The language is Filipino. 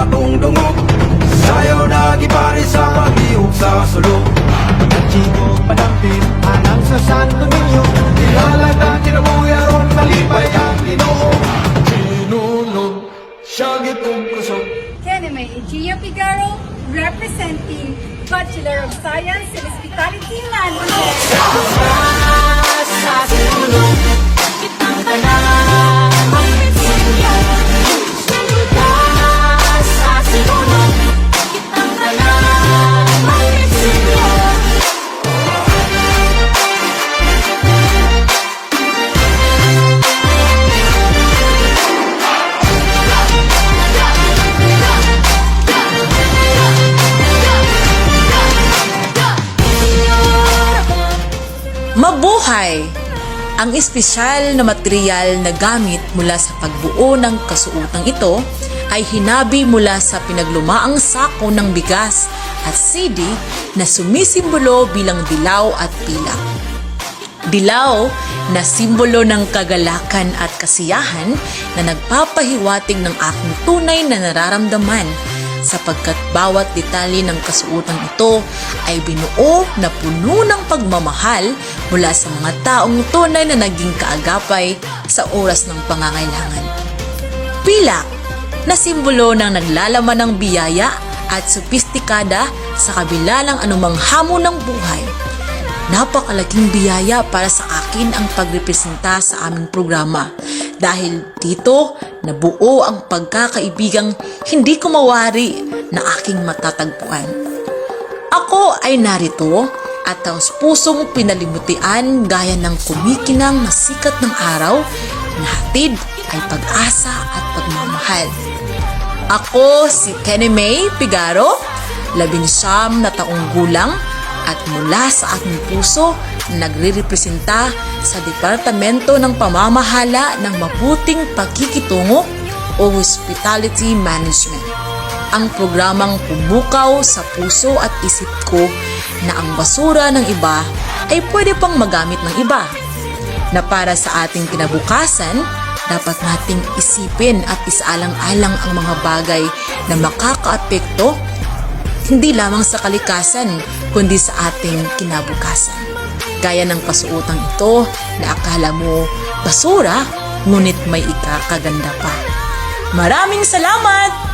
atong dungog. Sayaw na gipari sa paghihog sa sulok. Chico padampin, anang sa Santo Niño. Kilala na kinabuyaron, malipay ang Ginoo. Sinulog, siya gitong kusog. Keneme Gia Figaro, representing Bachelor of Science in Hospitality Management. Mabuhay! Ang espesyal na material na gamit mula sa pagbuo ng kasuotang ito ay hinabi mula sa pinaglumaang sako ng bigas at CD na sumisimbolo bilang dilaw at pilak. Dilaw na simbolo ng kagalakan at kasiyahan na nagpapahiwatig ng aking tunay na nararamdaman sapagkat bawat detalye ng kasuotan ito ay binuo na puno ng pagmamahal mula sa mga taong tunay na naging kaagapay sa oras ng pangangailangan. Pilak na simbolo ng naglalaman ng biyaya at sopistikada sa kabila ng anumang hamon ng buhay. Napakalaking biyaya para sa akin ang pagrepresenta sa aming programa dahil dito nabuo ang pagkakaibigang hindi ko mawari na aking matatagpuan. Ako ay narito at taos pusong pinalimutian gaya ng kumikinang na sikat ng araw na hatid ay pag-asa at pagmamahal. Ako si Keneme Figaro, 19 na taong gulang at mula sa aking puso nagre-representa sa Departamento ng Pamamahala ng Mabuting Pagkikitungo o Hospitality Management. Ang programang pumukaw sa puso at isip ko na ang basura ng iba ay pwede pang magamit ng iba. Na para sa ating kinabukasan, dapat nating isipin at isaalang-alang ang mga bagay na makakaapekto hindi lamang sa kalikasan, kundi sa ating kinabukasan. Gaya ng kasuotang ito na akala mo basura, ngunit may ikakaganda pa. Maraming salamat!